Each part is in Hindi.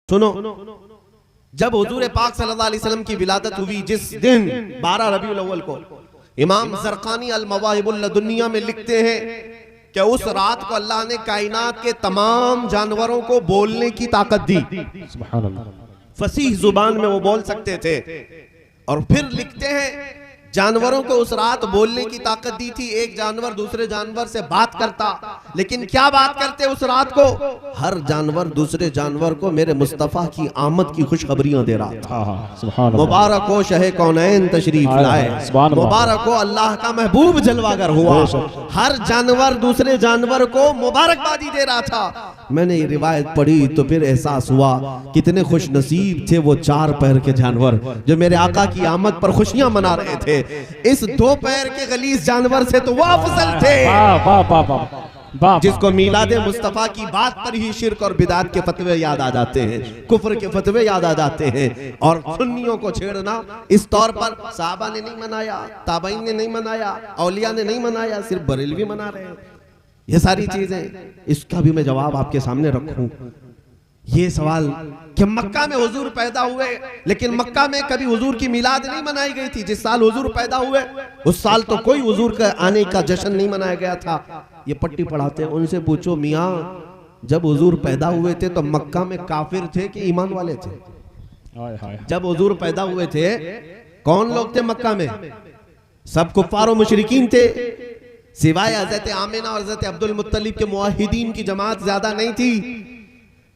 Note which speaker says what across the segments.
Speaker 1: सुनो, जब हुजूर पाक सल्लल्लाहु अलैहि वसल्लम की विलादत हुई, जिस दिन 12 रबीउल अव्वल को, इमाम ज़रक़ानी अल मवाहिबुल लदुन्निया में लिखते हैं कि उस रात को अल्लाह ने कायनात के तमाम जानवरों को बोलने की ताकत दी। सुभान अल्लाह। फसीह जुबान में वो बोल सकते थे। और फिर लिखते हैं जानवरों को उस रात बोलने की ताकत दी थी। एक जानवर दूसरे जानवर से बात करता, लेकिन क्या बात करते उस रात को? हर जानवर दूसरे जानवर को मेरे मुस्तफा की आमद की खुशखबरियां दे रहा था। मुबारक हो शहे कौनैन तशरीफ लाए, मुबारक हो अल्लाह का महबूब जलवागर हुआ। हर जानवर दूसरे जानवर को मुबारकबादी दे रहा था। मैंने ये रिवायत पढ़ी तो फिर एहसास हुआ कितने खुश नसीब थे वो 4 पैर के जानवर जो मेरे आका की आमद पर खुशियां मना रहे थे। इस 2 पैर के गलीज जानवर से तो वो अफजल थे, जिसको मीलाद मुस्तफा की बात पर ही शिर्क और बिदात के फतवे याद आ जाते हैं, कुफ्र के फतवे याद आ जाते हैं। और सुन्नियों को छेड़ना इस तौर पर साहबा ने नहीं मनाया, ताबईन ने नहीं मनाया, औलिया ने नहीं मनाया, सिर्फ बरेलवी मना रहे हैं। ये सारी चीजें, इसका भी मैं जवाब आपके सामने रखूं। ये सवाल कि मक्का में हुजूर पैदा हुए, लेकिन मक्का में कभी हुजूर की मिलाद नहीं मनाई गई थी। जिस साल हुजूर पैदा हुए उस साल तो कोई हुजूर का आने का जश्न नहीं मनाया गया था। ये पट्टी पढ़ाते हैं, उनसे पूछो मियाँ जब हुजूर पैदा हुए थे तो मक्का में काफिर थे कि ईमान वाले थे? जब हुजूर पैदा हुए थे कौन लोग थे मक्का में? सब कुफ्फार और मुशरिकीन थे, सिवाय हजरत आमिना और हजरत अब्दुल मुत्तलिब के मुआहिदीन की जमात ज्यादा नहीं थी।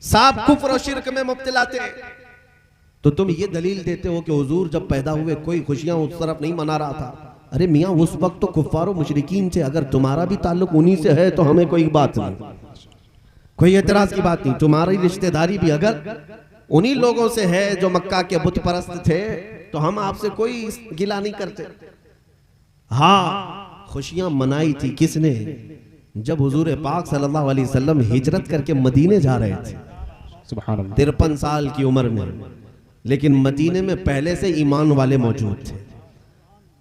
Speaker 1: सब कुफ्र और शिर्क में मुब्तला थे। तो तुम ये दलील देते हो कि हुजूर जब पैदा हुए कोई खुशियां उस तरफ नहीं मना रहा था। अरे मियाँ उस वक्त तो कुफ्फार और मुशरिकीन थे। अगर तुम्हारा भी ताल्लुक उन्हीं से है तो हमें कोई बात नहीं, कोई एतराज की बात नहीं। तुम्हारी रिश्तेदारी भी अगर उन्हीं लोगों से है जो मक्का के बुत परस्त थे तो हम आपसे कोई गिला नहीं करते। हाँ, खुशियां मनाई थी किसने? जब हुजूर पाक सल्लल्लाहु अलैहि वसल्लम हिजरत करके मदीने जा रहे थे 53 साल की उम्र में, लेकिन मदीने में पहले से ईमान वाले मौजूद थे।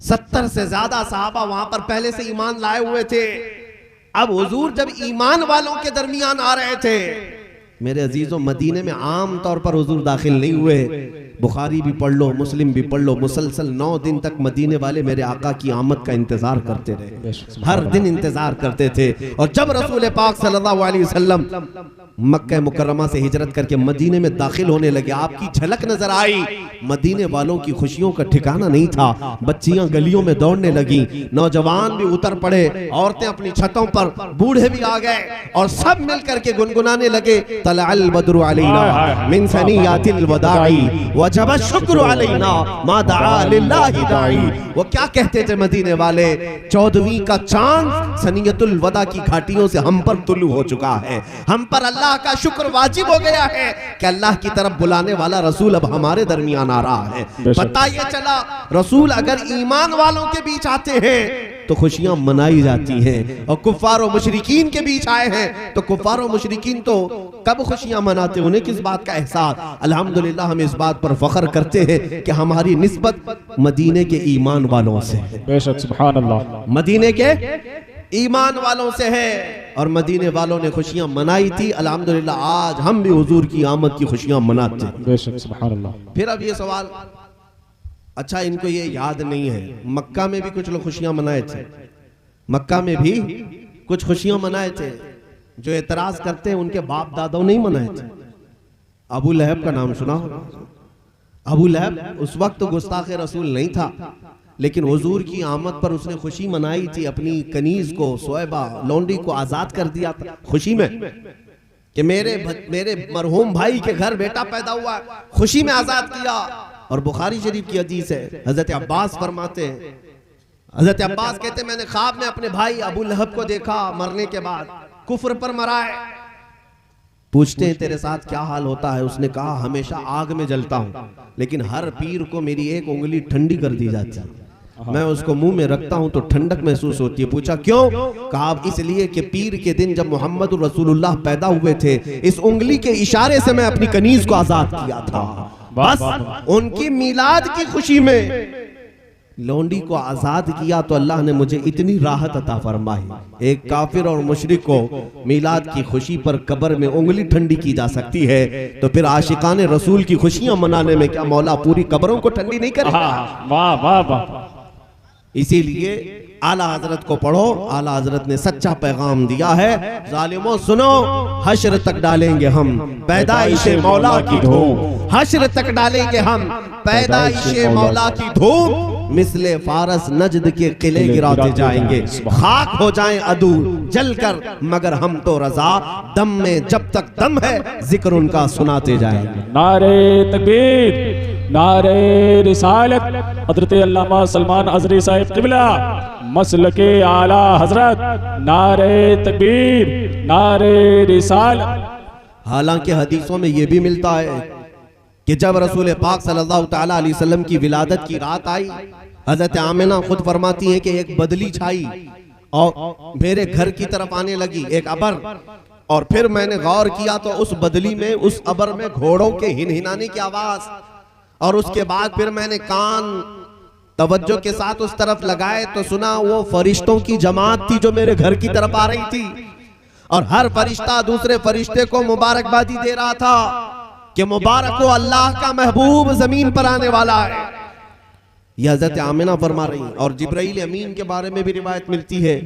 Speaker 1: 70 से ज्यादा सहाबा वहां पर पहले से ईमान लाए हुए थे। अब हुजूर जब ईमान वालों के दरमियान आ रहे थे, मेरे अजीजों, मदीने में आम तौर पर हुजूर दाखिल नहीं हुए। बुखारी भी पढ़ लो, मुस्लिम भी पढ़ लो, मुसलसल 9 दिन तक मदीने वाले मेरे आका की आमद का इंतजार करते रहे, हर दिन इंतजार करते थे। और जब रसूल पाक सल्लल्लाहु अलैहि वसल्लम मक्का मुकर्रमा से हिजरत करके मदीने में दाखिल होने लगे, आपकी झलक नजर आई। मदीने वालों की खुशियों का ठिकाना नहीं था। बच्चियां गलियों में दौड़ने लगी, नौजवान भी उतर पड़े, औरतें अपनी छतों पर, बूढ़े भी आ गए और सब मिल करके गुनगुनाने लगे, तलअल बद्रु अलैना मिन सनियातिल वदाई वजब शुक्र अलैना मा दआ लिल्लाहि दाई। वो क्या कहते थे मदीने वाले? 14वीं का चांद सनियतुल वदा की घाटियों से हम पर तुलू हो चुका है। हम पर अल्लाह का शुक्र वाजिब हो गया है कि अल्लाह की तरफ बुलाने वाला रसूल अब हमारे दरमियान आ रहा है। पता ये चला रसूल अगर ईमान वालों के बीच आते हैं तो खुशियां मनाई जाती हैं, और कुफ्फार और मुशरिकीन के बीच आए हैं तो कुफ्फार और मुशरिकीन तो कब खुशियां मनाते, उन्हें किस बात का एहसास? अल्हम्दुलिल्लाह हम इस बात पर फख्र करते हैं कि हमारी निस्बत मदीने के ईमान वालों से है। बेशक, सुभान अल्लाह, मदीने के ईमान वालों से है। और मदीने वालों ने खुशियां मनाई थी। अल्हम्दुलिल्लाह आज हम भी हुजूर की आमद की खुशियां मनाते हैं। बेशक, सुभान अल्लाह। फिर अब ये सवाल, अच्छा इनको ये याद नहीं है मक्का में भी कुछ लोग खुशियां मनाए थे, मक्का में भी कुछ खुशियां मनाए थे। जो एतराज करते हैं उनके बाप दादाओं नहीं मनाए थे। अबू लहब का नाम सुना होगा। अबू लहब उस वक्त गुस्ताखे रसूल नहीं था, लेकिन हुजूर की आमद पर उसने खुशी मनाई थी। अपनी कनीज को, सोएबा लौंडी को आजाद कर दिया था खुशी में कि मेरे मरहूम भाई के घर बेटा पैदा हुआ, खुशी में आजाद किया। और बुखारी शरीफ की हदीस है, हजरत अब्बास फरमाते हैं, हजरत अब्बास कहते हैं मैंने ख्वाब में अपने भाई अबू लहब को देखा, मरने के बाद कुफ्र पर मरा है। पूछते हैं तेरे साथ क्या हाल होता है? उसने कहा हमेशा आग में जलता हूं, लेकिन हर पीर को मेरी एक उंगली ठंडी कर दी जाती है। मैं उसको मुंह में रखता हूं तो ठंडक महसूस होती है। पूछा क्यों? कहा इसलिए कि पीर के दिन जब मोहम्मद रसूलुल्लाह पैदा हुए थे, इस उंगली के इशारे से मैं अपनी कनीज को आजाद किया था। बस उनकी मिलाद की खुशी में लोंडी को आजाद किया तो अल्लाह ने मुझे इतनी राहत अता फरमाई। एक काफिर और मुशरिक को मिलाद की खुशी पर कब्र में उंगली ठंडी की जा सकती है, तो फिर आशिकाने रसूल की खुशियां मनाने में क्या मौला पूरी कब्रों को ठंडी नहीं करेगा?
Speaker 2: वाह वाह वाह।
Speaker 1: इसीलिए आला हजरत को पढ़ो, आला हजरत ने सच्चा पैगाम दिया है। जालिमों सुनो, हश्र तक डालेंगे हम पैदाइशे मौला की धूम, हश्र तक डालेंगे हम पैदाइशे मौला की धूम, मिसले फारस नजद के किले गिराते जाएंगे, खाक हो जाएं अदू जलकर, मगर हम तो रजा, दम में जब तक दम है जिक्र उनका सुनाते जाएंगे।
Speaker 2: नारे तकबीर, नारे रिसालत, हजरत अल्लामा सलमान अजरी साहिब किबला मसलके आला हजरत, नारे तकबीर, नारे रिसालत।
Speaker 1: हालांकि हदीसों में यह भी मिलता है कि जब रसूल पाक सल्लल्लाहु तआला अलैहि वसल्लम की विलादत की रात आई, हजरत आमिना खुद फरमाती हैं कि एक बदली छाई और मेरे घर की तरफ आने लगी, एक अबर, और फिर मैंने गौर किया तो उस बदली में, उस अबर में घोड़ों के हिनहिनाने की आवाज, और उसके बाद फिर मैंने कान तवज्जो के साथ उस तरफ लगाए तो सुना वो फरिश्तों की जमात थी जो मेरे घर की तरफ आ रही थी, और हर फरिश्ता दूसरे फरिश्ते को मुबारकबादी दे रहा था कि मुबारक हो अल्लाह का महबूब जमीन पर आने वाला है। यह हज़रत आमिना फरमा रही। और जिब्राइल अमीन के बारे में भी रिवायत मिलती है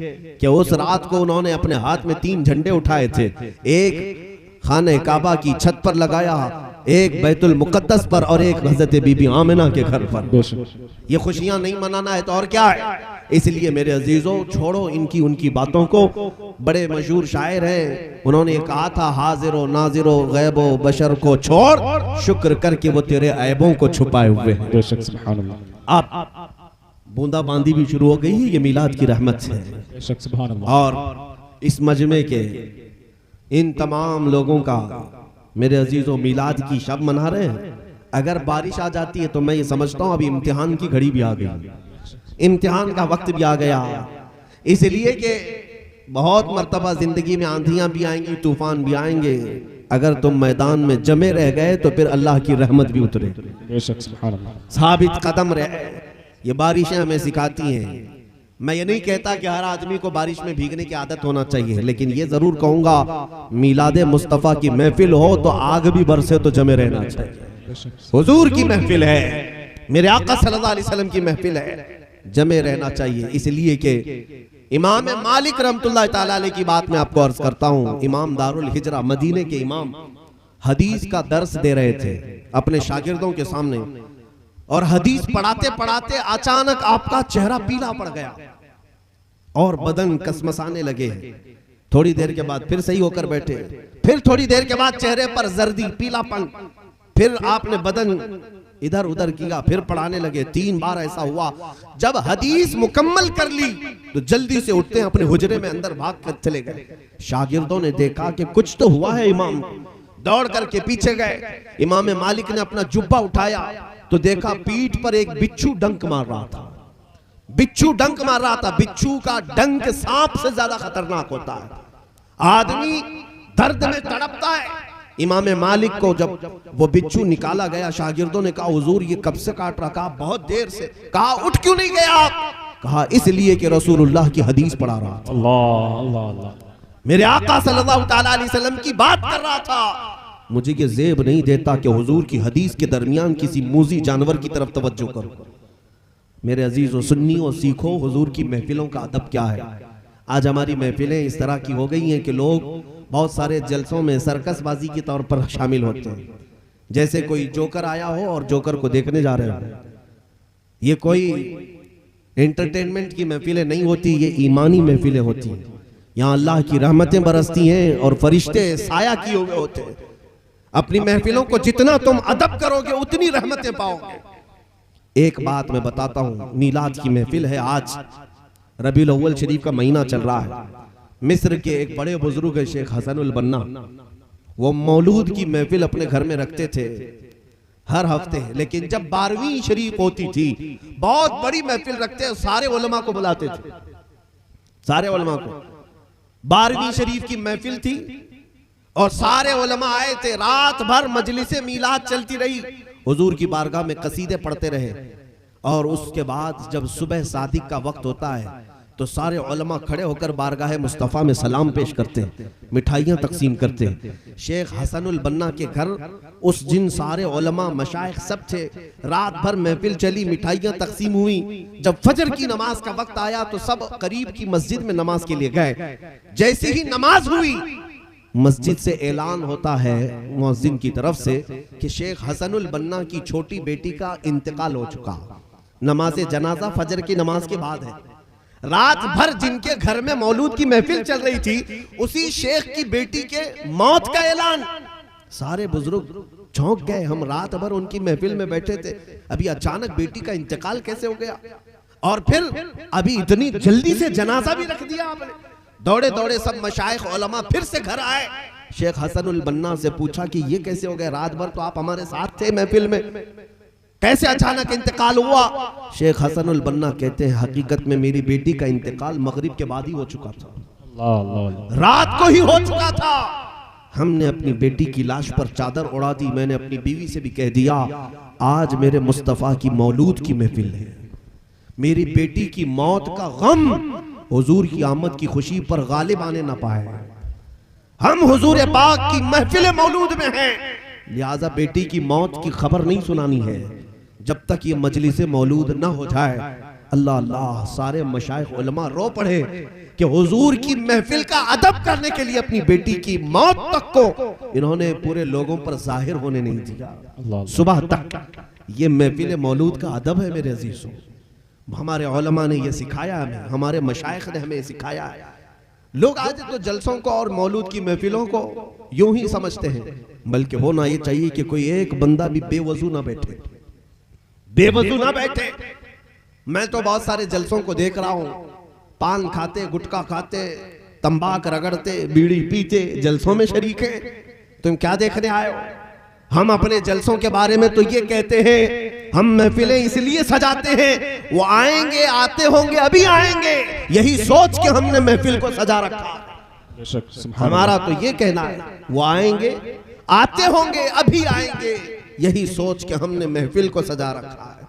Speaker 1: कि उस रात को उन्होंने अपने हाथ में 3 झंडे उठाए थे, एक खाने काबा की छत पर लगाया, एक बैतुल मुकद्दस पर, और एक हज़रत बीबी आमिना के घर पर। ये खुशियां नहीं मनाना है तो और क्या है? इसलिए मेरे अजीजों, छोड़ो इनकी उनकी बातों को। बड़े मशहूर शायर हैं, उन्होंने कहा था, हाजिरो नाजिरो गैबो बशर को छोड़, शुक्र करके वो तेरे ऐबों को छुपाए हुए हैं। आप बूंदाबांदी भी शुरू हो गई है, ये मिलाद की रहमत से। और इस मजमे के इन तमाम लोगों का मेरे अजीजों मिलाद की शब मना रहे हैं। अगर बारिश आ जाती है तो मैं ये समझता हूँ अभी इम्तिहान की घड़ी भी आ गई, इम्तिहान का वक्त भी आ गया, इसलिए कि बहुत मर्तबा जिंदगी में आंधियां भी आएंगी, तूफान भी आएंगे। अगर तुम मैदान में जमे रह गए तो फिर अल्लाह की रहमत भी उतरे, साबित कदम रहे। ये बारिशें हमें सिखाती हैं। मैं ये नहीं कहता कि हर आदमी को बारिश में भीगने की आदत होना चाहिए, लेकिन ये जरूर कहूंगा मिलादे मुस्तफ़ा की महफिल हो तो आग भी बरसे तो जमे रहना चाहिए। हुजूर की महफिल है, मेरे आका सल्लल्लाहु अलैहि वसल्लम की महफिल है, जमे रहना चाहिए। इसलिए कि इमाम मालिक रहमतुल्लाह ताला अलैह की बात मैं आपको अर्ज करता हूँ। इमाम दारुल हिजरा, मदीने के इमाम, हदीस का दर्स दे रहे थे अपने शागिर्दों के सामने, और हदीस पढ़ाते पढ़ाते अचानक आपका चेहरा पीला पड़ गया और बदन कसमसाने लगे। थोड़ी देर के बाद फिर सही होकर बैठे, फिर थोड़ी देर के बाद चेहरे पर जर्दी, पीलापन, फिर आपने बदन इधर उधर किया, फिर पढ़ाने लगे। 3 बार ऐसा हुआ। जब हदीस मुकम्मल कर ली तो जल्दी से उठते हैं अपने हुजरे में अंदर भाग कर चले गए। शागिर्दों ने देखा कि कुछ तो हुआ है, इमाम दौड़ करके पीछे गए। इमाम मालिक ने अपना जुब्बा उठाया तो देखा पीठ पर एक बिच्छू डंक मार रहा था, बिच्छू डंक मार रहा था। बिच्छू का डंक सांप से ज्यादा खतरनाक होता है, आदमी दर्द में तड़पता है। इमाम मालिक को जब वो बिच्छू निकाला गया, शागिर्दों ने कहा हुजूर ये कब से काट रहा? कहा बहुत देर से। कहा उठ क्यों नहीं गया आप? कहा इसलिए कि रसूलुल्लाह की हदीस पढ़ा रहा था,
Speaker 2: अल्लाह अल्लाह अल्लाह,
Speaker 1: मेरे आका सल्लल्लाहु ताला अलैहि वसल्लम की बात कर रहा था। मुझे ये ज़ेब नहीं देता कि हुजूर की हदीस के दरमियान किसी मूजी जानवर की तरफ तवज्जो करो। मेरे अजीजों, सुन्नियों, सीखो हुजूर की महफिलों का अदब क्या है। आज हमारी महफिलें इस तरह की हो गई हैं कि लोग बहुत सारे जलसों में सर्कसबाजी के तौर पर शामिल होते हैं, जैसे कोई जोकर आया हो और जोकर को देखने जा रहे हो। ये कोई एंटरटेनमेंट की महफिलें नहीं होती, ये ईमानी महफिलें होती हैं। यहाँ अल्लाह की रहमतें बरसती हैं और फरिश्ते साया किए हुए होते हैं। अपनी महफिलों को जितना तुम अदब करोगे उतनी रहमतें पाओगे। एक बात मैं बताता हूँ, मीलाद की महफिल है, आज रबीउल अव्वल शरीफ का महीना चल रहा है। मिस्र के एक बड़े बुजुर्ग शेख हसनुल बन्ना, वो मौलूद की महफिल अपने घर में रखते थे हर हफ्ते, लेकिन जब 12वीं शरीफ होती थी बहुत बड़ी महफिल रखते, सारे उलमा को बुलाते थे, सारे उलमा को। 12वीं शरीफ की महफिल थी और सारे उलमा आए थे, रात भर मजलिसे मीलाद चलती रही, हुजूर की बारगाह में कसीदे पढ़ते रहे और उसके बाद जब सुबह सादिक का वक्त होता है तो सारे उलमा खड़े होकर बारगाह मुस्तफ़ा में सलाम पेश करते हैं, मिठाइयाँ तकसीम करते हैं। शेख हसनुल बन्ना के घर उस दिन सारे उलमा मशाइख सब थे, रात भर महफिल चली, मिठाइयाँ तकसीम हुई। जब फजर की नमाज का वक्त आया तो सब करीब की मस्जिद में नमाज के लिए गए। जैसे ही नमाज हुई मस्जिद से ऐलान होता है मुअज्जिन की तरफ से कि शेख हसनुल बन्ना की छोटी बेटी का इंतकाल हो चुका। नमाज जनाजा फजर की नमाज के बाद है। रात भर जिनके घर में मौलूद की महफिल चल रही थी, उसी शेख की बेटी के मौत का ऐलान। सारे बुजुर्ग चौंक गए, हम रात भर उनकी महफिल में बैठे थे, अभी अचानक बेटी का इंतकाल कैसे हो गया, और फिर अभी इतनी जल्दी से जनाजा भी रख दिया आपने। दौड़े दौड़े सब मशाइख उलमा फिर से घर आए। शेख हसनुल बन्ना से पूछा कि ये कैसे हो गया, रात भर तो आप हमारे साथ थे महफिल में, कैसे अचानक इंतकाल हुआ। शेख हसनुल बन्ना कहते हैं हकीकत में मेरी बेटी का इंतकाल मगरिब के बाद ही हो चुका था, रात को ही हो चुका था। हमने अपनी बेटी की लाश पर चादर उड़ा दी। मैंने अपनी बीवी से भी कह दिया आज मेरे मुस्तफ़ा की मौलूद की महफिल है, मेरी बेटी की मौत का गम हुजूर की आमद की खुशी पर गालिब आने ना पाए। हम हुजूर पाक की महफिल मौलूद में हैं, लिहाजा बेटी की मौत की खबर नहीं सुनानी है जब तक ये मजलिस मौलूद ना हो जाए। अल्लाह अल्लाह, सारे मशाइख उलमा रो पड़े कि हुजूर की महफिल का अदब करने के लिए अपनी बेटी की मौत तक को इन्होंने पूरे लोगों पर जाहिर होने नहीं दिया। सुबह तक ये महफिल मौलूद का अदब है मेरे अजीजों। हमारे उलमा ने ये सिखाया हमें, हमारे मशाइख ने हमें सिखाया है। लोग आज तो जलसों को और मौलूद की महफिलों को यूं ही समझते हैं, बल्कि होना ये चाहिए कि कोई एक बंदा भी बेवजू ना बैठे, बेवजू ना बैठे। मैं तो बहुत सारे जलसों को देख रहा हूं, पान खाते, गुटखा खाते, तंबाक रगड़ते, बीड़ी पीते जलसों में शरीक है। तुम क्या देखने आए हो? हम अपने जलसों के बारे में तो ये कहते हैं हम महफिलें इसलिए सजाते हैं, वो आएंगे, आते होंगे, अभी आएंगे, यही सोच के हमने महफिल को सजा रखा। हमारा तो ये कहना है वो आएंगे, आते होंगे, अभी आएंगे, यही सोच के हमने महफिल को सजा रखा है।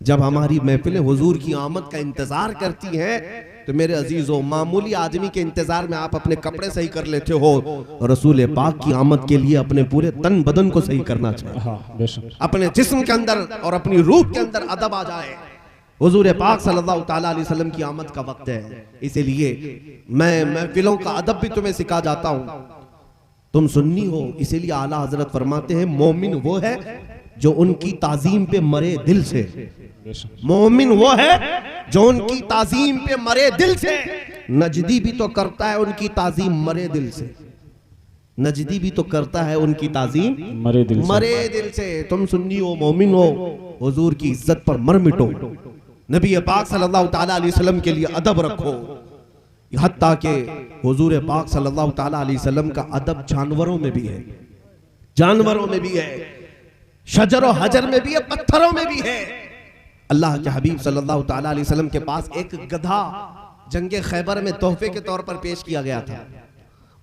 Speaker 1: जब हमारी महफिलें हुजूर की आमद का इंतजार करती हैं तो मेरे अजीजों, मामूली आदमी के इंतजार में आप अपने कपड़े सही कर लेते हो, और रसूल पाक की आमद के लिए अपने पूरे तन बदन को सही करना चाहिए। अपने जिस्म के अंदर और अपनी रूह के अंदर अदब आ जाए। हुजूर पाक सल्लल्लाहु ताला अलैहि वसल्लम की आमद का वक्त है, इसीलिए मैं महफिलों का अदब भी तुम्हें सिखा जाता हूँ। तुम सुन्नी हो, इसीलिए आला हजरत फरमाते हैं मोमिन वो है जो उनकी ताजीम पे मरे दिल से। मोमिन वो है जो उनकी ताजीम पे मरे दिल से। नजदी भी तो करता है उनकी ताजीम मरे दिल से, नजदी भी तो करता है उनकी ताजीम मरे दिल से। तुम सुन्नी हो, मोमिन हो, हुजूर की इज्जत पर मर मिटो, नबी पाक सल्लल्लाहु ताला अलैहि वसल्लम के लिए अदब रखो। हत्ता के हुजूर पाक सल्लल्लाहु ताला अलैहि वसल्लम का अदब जानवरों में भी है, जानवरों में भी है, शजर और हजर में भी है, पत्थरों में भी है। अल्लाह के हबीब सल्लल्लाहु ताला अलैहि वसल्लम के पास एक गधा जंगे खैबर में तोहफे के तौर पर पेश किया गया था।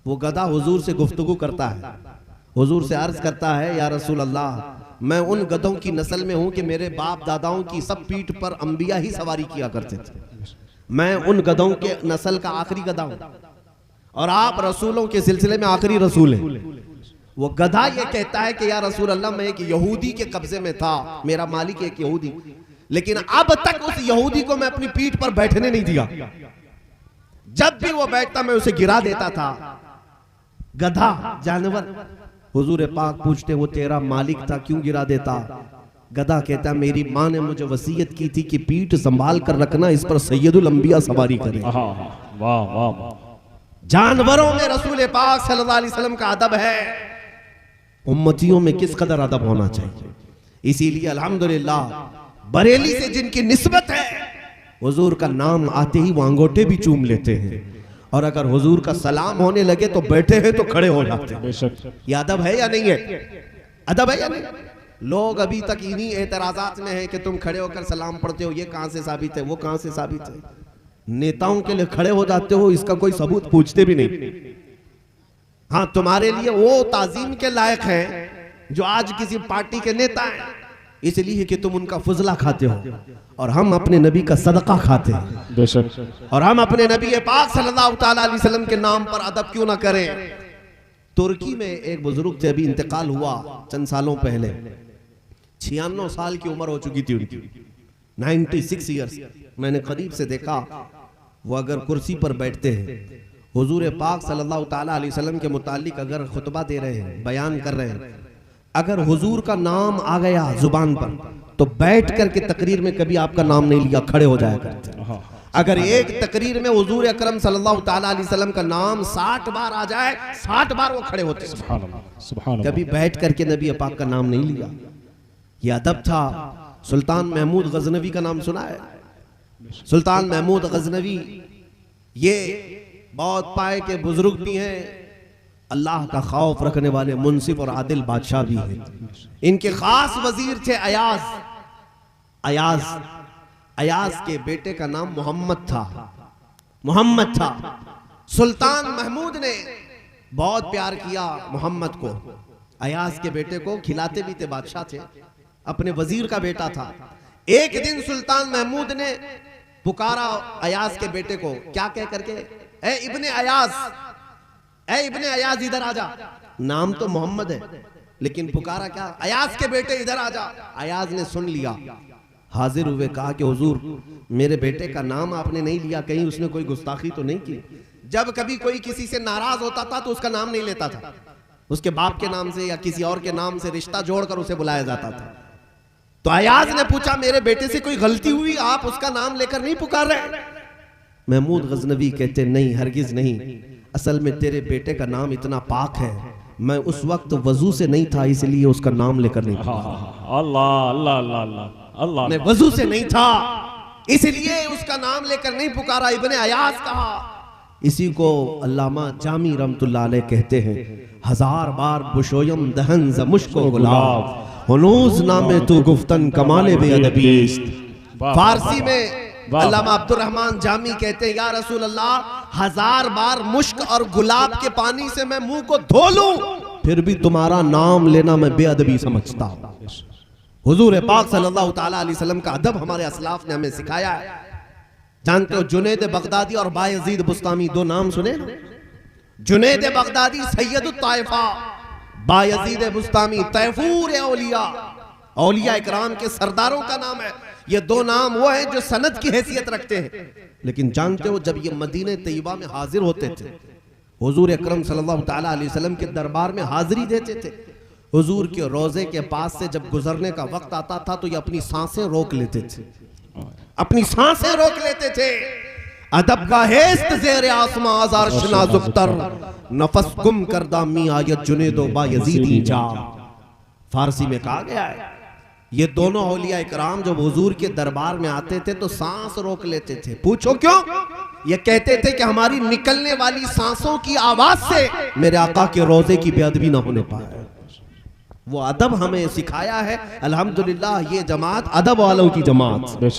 Speaker 1: वो गधा हुजूर से गुफ्तगू करता है, हुजूर से अर्ज करता है या रसूल अल्लाह, मैं उन गधों की नस्ल में हूं कि मेरे बाप दादाओं की सब पीठ पर अंबिया ही सवारी किया करते थे। मैं उन गधों के नस्ल का आखिरी गधा हूं और आप रसूलों के सिलसिले में आखिरी रसूल हैं। वो गधा ये कहता है कि या रसूल अल्लाह, मैं एक यहूदी के कब्जे में था, मेरा मालिक एक यहूदी, लेकिन अब तक उस यहूदी को मैं अपनी पीठ पर बैठने नहीं दिया। जब भी वो बैठता मैं उसे गिरा देता था। गधा जानवर। हुजूर पाक पूछते वो तेरा मालिक था, क्यों गिरा देता? गधा कहता मेरी माँ ने मुझे वसीयत की थी कि पीठ संभाल कर रखना, इस पर सैयदुल अंबिया सवारी करे।
Speaker 2: वाह वाह।
Speaker 1: जानवरों में रसूल पाक सल्लल्लाहु अलैहि वसल्लम का अदब है, उम्मतियों में किस कदर अदब होना चाहिए। इसीलिए अल्हम्दुलिल्लाह बरेली से जिनकी निस्बत है, हुजूर का नाम आते ही वो अंगूठे भी चूम लेते हैं, और अगर हुजूर का सलाम होने लगे तो बैठे हैं तो खड़े हो जाते हैं। ये अदब है या नहीं है? अदब है या नहीं? लोग अभी तक इन्हीं एतराजात में है कि तुम खड़े होकर सलाम पढ़ते हो, ये कहां से साबित है, वो कहां से साबित है। नेताओं के लिए खड़े हो जाते हो, इसका कोई सबूत पूछते भी नहीं। हाँ, तुम्हारे लिए वो ताजीम के लायक हैं जो आज किसी पार्टी के नेता हैं, इसलिए कि तुम उनका फजला खाते हो और हम अपने नबी का सदका खाते हैं।
Speaker 2: बेशक।
Speaker 1: और हम अपने नबी पाक सल्लल्लाहु ताला अलैहि वसल्लम के नाम पर अदब क्यों ना करें। तुर्की में एक बुजुर्ग थे, अभी इंतकाल हुआ चंद सालों पहले, 96 साल की उम्र हो चुकी थी उनकी, 96 ईयर्स। मैंने करीब से देखा, वो अगर कुर्सी पर बैठते हैं, हुजूर पाक सल्लल्लाहु ताला अलैहि वसल्लम के मुतालिक अगर खुतबा दे रहे हैं, बयान कर रहे हैं, अगर हुजूर का नाम आ गया जुबान पर तो बैठ करके तकरीर में कभी आपका नाम नहीं लिया, खड़े हो जाया करते। अगर एक तकरीर में हुजूर अकरम सल्लल्लाहु ताला अलैहि वसल्लम का नाम 60 बार आ जाए, 60 बार वो खड़े होते।
Speaker 2: सुभान अल्लाह, सुभान अल्लाह।
Speaker 1: कभी बैठ करके नबी पाक का नाम नहीं लिया। ये अदब था। सुल्तान महमूद गजनवी का नाम सुना है? सुल्तान महमूद गजनवी ये बहुत पाए के बुजुर्ग भी हैं, अल्लाह का खौफ रखने वाले मुंसिफ और आदिल बादशाह भी हैं। इनके खास वजीर थे अयाज। अयाज अयाज के बेटे का नाम मोहम्मद था। मोहम्मद था। सुल्तान महमूद ने बहुत प्यार किया मोहम्मद को। अयाज के बेटे को खिलाते भी थे, बादशाह थे, अपने वजीर का बेटा था। एक दिन सुल्तान महमूद ने पुकारा अयाज के बेटे को, क्या कह करके, ए इब्ने अयाज, ए इब्ने अयाज इधर आजा। नाम तो मोहम्मद है लेकिन पुकारा क्या, अयाज के बेटे इधर आजा। अयाज ने सुन लिया, हाजिर हुए, कहा कि हुजूर मेरे बेटे का नाम आपने नहीं लिया, कहीं उसने कोई गुस्ताखी तो नहीं की। जब कभी कोई किसी से नाराज होता था तो उसका नाम नहीं लेता था, उसके बाप के नाम से या किसी और के नाम से रिश्ता जोड़कर उसे बुलाया जाता था। तो अयाज ने पूछा, मेरे बेटे से कोई गलती हुई, आप उसका नाम लेकर नहीं पुकार रहे? महमूद गजनवी कहते, नहीं हरगिज नहीं, असल में तेरे बेटे का नाम इतना पाक है, मैं उस वक्त वजू से नहीं था इसलिए उसका नाम लेकर नहीं पुकारा।
Speaker 2: अल्लाह अल्लाह अल्लाह अल्लाह अल्लाह।
Speaker 1: मैं वजू से नहीं था इसलिए उसका नाम लेकर नहीं पुकारा, इब्ने अयाज कहा। इसी को अल्लामा जामी रहमतुल्लाह अलैह कहते हैं, हजार बार बुशोयम दहन ज मुश्को गुलाब, हुनूज नामे तू गुफ्तन कमाले बेअदबी। फारसी में अल्लामा अब्दुर्रहमान जामी कहते हैं, या रसूल अल्लाह, हजार बार मुश्क और गुलाब के पानी से मैं मुंह को धो लूं फिर भी तुम्हारा नाम लेना मैं बेअदबी समझता हूं। हुजूर पाक सल्लल्लाहु ताला अलैहि वसल्लम का अदब हमारे असलाफ ने हमें सिखाया है। जानते हो जुनैद बगदादी और बायजीद बुस्तामी, दो नाम सुने? जुनैद बगदादी सैयदुत ताइफा, बायजीद बुस्तामी तैफूर औलिया, औलिया इकराम के सरदारों का नाम है। ये दो नाम वो हैं जो सनद की हैसियत रखते हैं। लेकिन जानते हो जब ये मदीने तैयबा में हाजिर होते थे, हुजूर अकरम सल्लल्लाहु ताला अलैहि वसल्लम के दरबार में हाजिरी देते थे, हुजूर के रोजे के पास से जब गुजरने का वक्त आता था तो ये अपनी सांसें रोक लेते थे, अपनी सांसें रोक लेते थे। अदब का हेस्त ज़ेरे आसमां आज़ार नाजुकतर, नफस गुम करदा मी आयत जुनैदो बायजीदी जा। फारसी में कहा गया है, ये दोनों औलिया इकराम जब हुजूर के दरबार में आते थे तो सांस रोक लेते थे। पूछो क्यों? ये कहते थे कि हमारी निकलने वाली सांसों की आवाज से मेरे आका के रोजे की बेअदबी ना होने पाए। वो अदब हमें सिखाया है। अल्हम्दुलिल्लाह ये जमात अदब वालों की जमात।